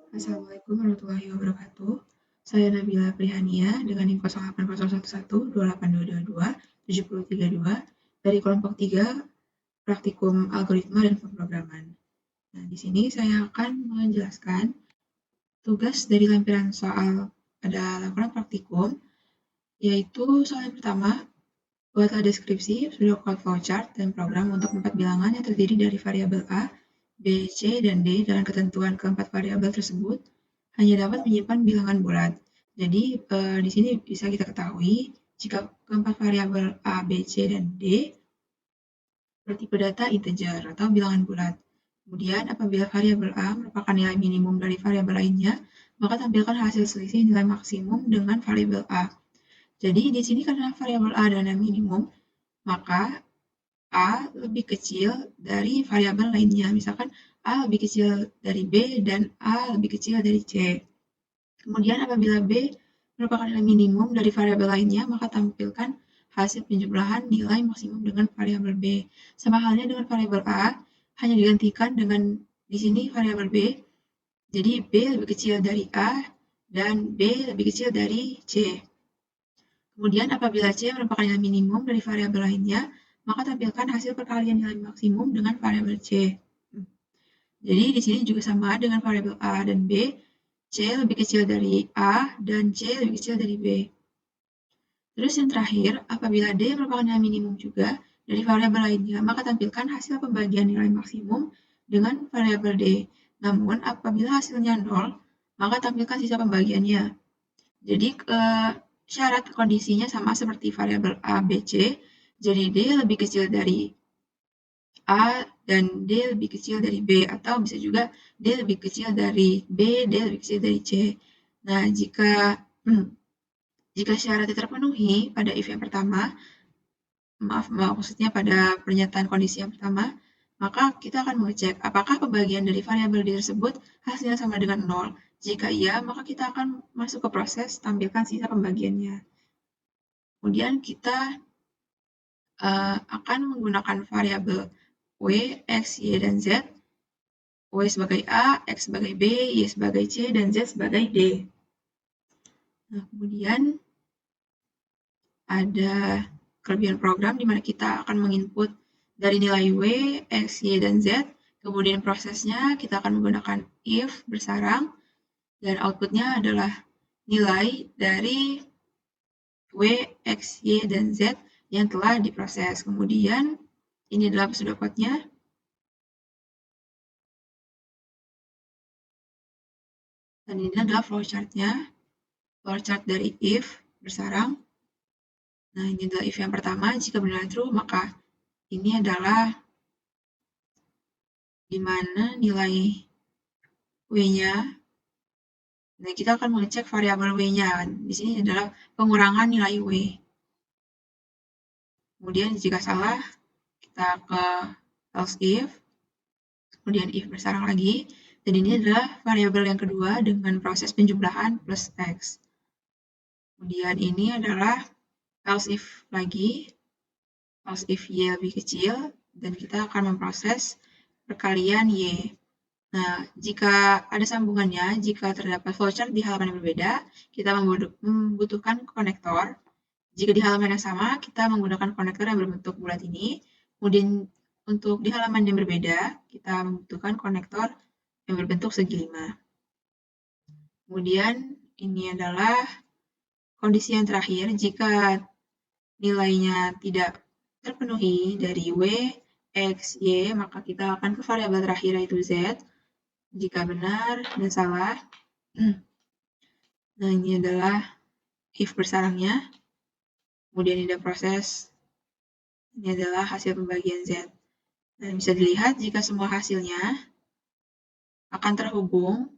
Assalamualaikum warahmatullahi wabarakatuh. Saya Nabila Prihania dengan NIM 0801128222 dari kelompok 3 Praktikum Algoritma dan Pemrograman. Nah, di sini saya akan menjelaskan tugas dari lampiran soal pada laporan praktikum, yaitu soal yang pertama, buatlah deskripsi pseudocode flowchart dan program untuk 4 bilangan yang terdiri dari variabel A, B, C, dan D dengan ketentuan keempat variabel tersebut hanya dapat menyimpan bilangan bulat. Jadi di sini bisa kita ketahui jika keempat variabel A, B, C, dan D bertipe data integer atau bilangan bulat. Kemudian apabila variabel A merupakan nilai minimum dari variabel lainnya, maka tampilkan hasil selisih nilai maksimum dengan variabel A. Jadi di sini karena variabel A adalah minimum, maka A lebih kecil dari variabel lainnya. Misalkan A lebih kecil dari B dan A lebih kecil dari C. Kemudian apabila B merupakan nilai minimum dari variabel lainnya, maka tampilkan hasil penjumlahan nilai maksimum dengan variabel B. Sama halnya dengan variabel A, hanya digantikan dengan di sini variabel B. Jadi B lebih kecil dari A dan B lebih kecil dari C. Kemudian apabila C merupakan nilai minimum dari variabel lainnya, maka tampilkan hasil perkalian nilai maksimum dengan variabel C. Jadi di sini juga sama dengan variabel A dan B, C lebih kecil dari A dan C lebih kecil dari B. Terus yang terakhir, apabila D merupakan nilai minimum juga dari variabel lainnya, maka tampilkan hasil pembagian nilai maksimum dengan variabel D. Namun apabila hasilnya 0, maka tampilkan sisa pembagiannya. Jadi syarat kondisinya sama seperti variabel A, B, C. Jadi D lebih kecil dari A dan D lebih kecil dari B, atau bisa juga D lebih kecil dari B, D lebih kecil dari C. Nah, jika syaratnya terpenuhi pada if yang pertama, maksudnya pada pernyataan kondisi yang pertama, maka kita akan mengecek apakah pembagian dari variabel D tersebut hasilnya sama dengan 0. Jika iya, maka kita akan masuk ke proses tampilkan sisa pembagiannya. Kemudian kita akan menggunakan variabel W, X, Y, dan Z. W sebagai A, X sebagai B, Y sebagai C, dan Z sebagai D. Nah, kemudian ada kelebihan program di mana kita akan menginput dari nilai W, X, Y, dan Z. Kemudian prosesnya kita akan menggunakan if bersarang, dan outputnya adalah nilai dari W, X, Y, dan Z yang telah diproses. Kemudian ini adalah pseudocode-nya. Dan ini adalah flowchart-nya, flowchart dari if bersarang. Nah, ini adalah if yang pertama, jika benar true, maka ini adalah di mana nilai W-nya. Nah, kita akan mengecek variabel W-nya. Di sini adalah pengurangan nilai W. Kemudian jika salah, kita ke else if, kemudian if bersarang lagi. Dan ini adalah variabel yang kedua dengan proses penjumlahan plus X. Kemudian ini adalah else if lagi, else if Y lebih kecil, dan kita akan memproses perkalian Y. Nah, jika ada sambungannya, jika terdapat flowchart di halaman yang berbeda, kita membutuhkan konektor. Jika di halaman yang sama, kita menggunakan konektor yang berbentuk bulat ini. Kemudian untuk di halaman yang berbeda, kita membutuhkan konektor yang berbentuk segi 5. Kemudian ini adalah kondisi yang terakhir, jika nilainya tidak terpenuhi dari W, X, Y, maka kita akan ke variabel terakhir yaitu Z. Jika benar dan salah, nah ini adalah if bersarangnya. Kemudian ini ada proses, ini adalah hasil pembagian Z. Dan bisa dilihat jika semua hasilnya akan terhubung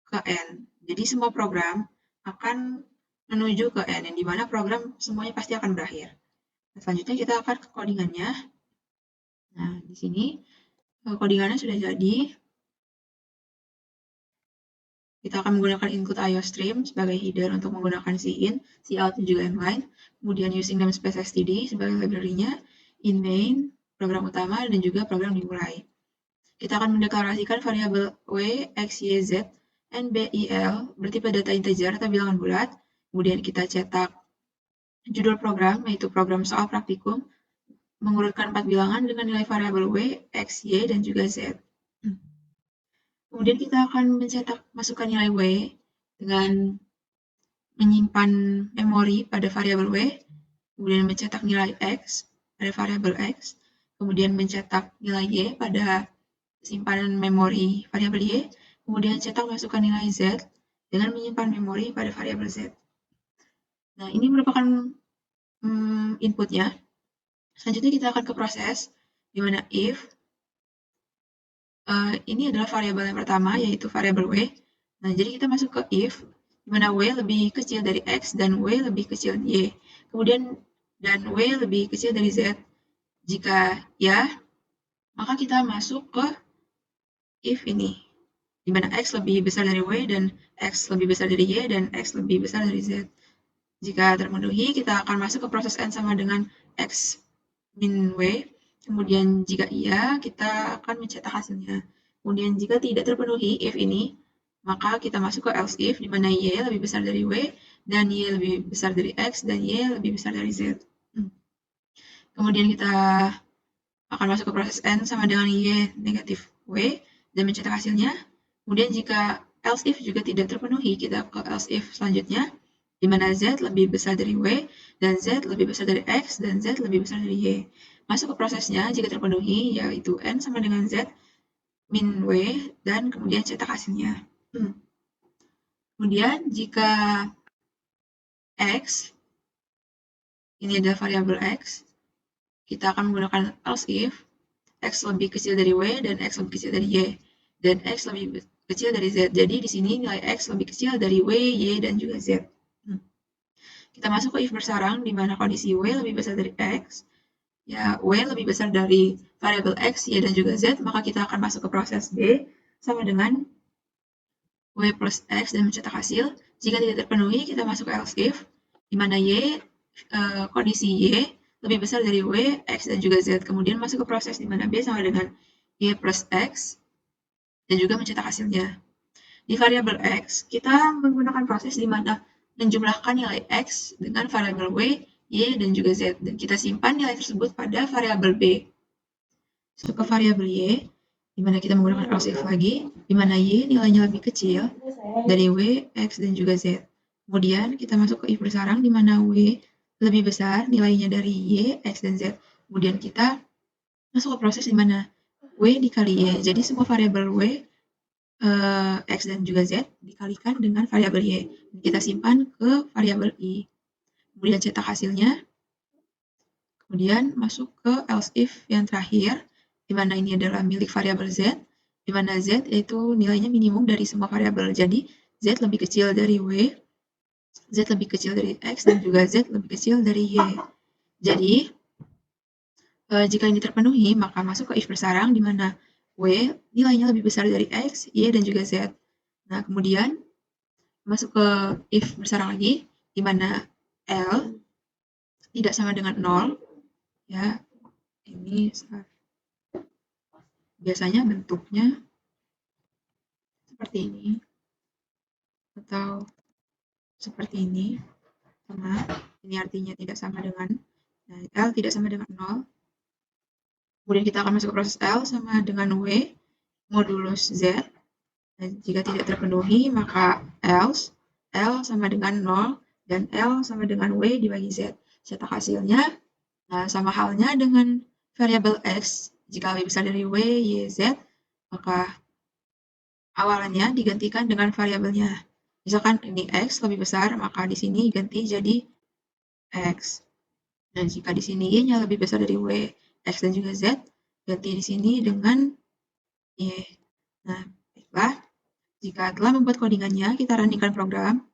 ke N. Jadi semua program akan menuju ke N, yang dimana program semuanya pasti akan berakhir. Nah, selanjutnya kita akan ke codingannya. Nah, di sini codingannya sudah jadi. Kita akan menggunakan include IOStream sebagai header untuk menggunakan cin, cout, dan juga inline. Kemudian using namespace std sebagai library-nya, in main, program utama, dan juga program dimulai. Kita akan mendeklarasikan variabel W, X, Y, Z NBIL bertipe data integer atau bilangan bulat. Kemudian kita cetak judul program, yaitu program soal praktikum, mengurutkan 4 bilangan dengan nilai variabel W, X, Y, dan juga Z. Kemudian kita akan mencetak masukkan nilai W dengan menyimpan memori pada variabel W, kemudian mencetak nilai X pada variabel X, kemudian mencetak nilai Y pada simpanan memori variabel Y, kemudian cetak masukkan nilai Z dengan menyimpan memori pada variabel Z. Nah, ini merupakan inputnya. Selanjutnya kita akan ke proses, di mana if, ini adalah variabel yang pertama, yaitu variabel W. Nah, jadi kita masuk ke if, di mana W lebih kecil dari X dan W lebih kecil dari Y. Kemudian, dan W lebih kecil dari Z. Jika ya, maka kita masuk ke if ini, di mana X lebih besar dari W dan X lebih besar dari Y dan X lebih besar dari Z. Jika terpenuhi, kita akan masuk ke proses N sama dengan X min W. Kemudian jika iya, kita akan mencetak hasilnya. Kemudian jika tidak terpenuhi if ini, maka kita masuk ke else if, di mana Y lebih besar dari W, dan Y lebih besar dari X, dan Y lebih besar dari Z. Kemudian kita akan masuk ke proses N sama dengan Y negatif W, dan mencetak hasilnya. Kemudian jika else if juga tidak terpenuhi, kita ke else if selanjutnya, di mana Z lebih besar dari W, dan Z lebih besar dari X, dan Z lebih besar dari Y. Masuk ke prosesnya, jika terpenuhi, yaitu N sama dengan Z min W, dan kemudian cetak hasilnya. Kemudian jika X, ini adalah variabel X, kita akan menggunakan else if, X lebih kecil dari W, dan X lebih kecil dari Y, dan X lebih kecil dari Z. Jadi di sini nilai X lebih kecil dari W, Y, dan juga Z. Kita masuk ke if bersarang, di mana kondisi W lebih besar dari X, ya W lebih besar dari variabel X, Y, dan juga Z, maka kita akan masuk ke proses B, sama dengan W plus X dan mencetak hasil. Jika tidak terpenuhi, kita masuk ke else if, di mana Y, kondisi Y lebih besar dari W, X, dan juga Z. Kemudian masuk ke proses di mana B sama dengan Y plus X, dan juga mencetak hasilnya. Di variabel X, kita menggunakan proses di mana menjumlahkan nilai X dengan variabel W, Y, dan juga Z. Dan kita simpan nilai tersebut pada variabel B. Masuk ke variabel Y, di mana kita menggunakan else if lagi, di mana Y nilainya lebih kecil dari W, X, dan juga Z. Kemudian kita masuk ke if bersarang, di mana W lebih besar nilainya dari Y, X, dan Z. Kemudian kita masuk ke proses di mana W dikali Y. Jadi semua variabel W, X, dan juga Z dikalikan dengan variabel Y. Kita simpan ke variabel I. Kemudian cetak hasilnya. Kemudian masuk ke else if yang terakhir, di mana ini adalah milik variabel Z, di mana Z yaitu nilainya minimum dari semua variabel. Jadi Z lebih kecil dari W, Z lebih kecil dari X, dan juga Z lebih kecil dari Y. Jadi jika ini terpenuhi, maka masuk ke if bersarang, di mana W nilainya lebih besar dari X, Y, dan juga Z. Nah, kemudian masuk ke if bersarang lagi, di mana L tidak sama dengan 0, ya, ini biasanya bentuknya seperti ini, atau seperti ini, sama ini artinya tidak sama dengan, nah, L tidak sama dengan 0. Kemudian kita akan masuk ke proses L sama dengan W modulus Z. Dan jika tidak terpenuhi, maka else L sama dengan 0 dan L sama dengan W dibagi Z. Cetak hasilnya, nah sama halnya dengan variabel X. Jika lebih besar dari W, Y, Z, maka awalannya digantikan dengan variabelnya. Misalkan ini X lebih besar, maka di sini ganti jadi X. Dan jika di sini Y-nya lebih besar dari W, X, dan juga Z, ganti di sini dengan Y. Nah, baiklah. Jika telah membuat codingannya, kita runningkan program.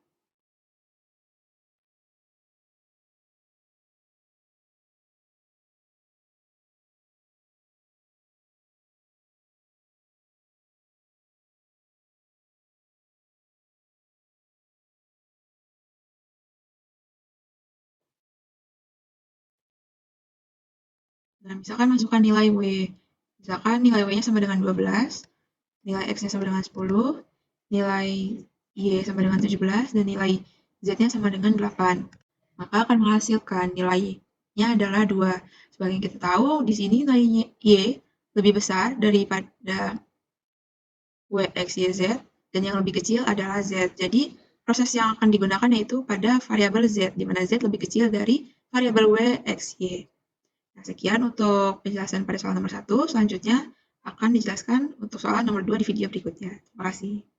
Nah, misalkan masukkan nilai W. Misalkan nilai W-nya sama dengan 12, nilai X-nya sama dengan 10, nilai Y sama dengan 17 dan nilai Z-nya sama dengan 8. Maka akan menghasilkan nilainya adalah 2. Sebagai yang kita tahu, di sini nilai Y lebih besar daripada WX, YZ, dan yang lebih kecil adalah Z. Jadi, proses yang akan digunakan yaitu pada variabel Z, di mana Z lebih kecil dari variabel WX, Y. Nah, sekian untuk penjelasan pada soal nomor 1. Selanjutnya akan dijelaskan untuk soal nomor 2 di video berikutnya. Terima kasih.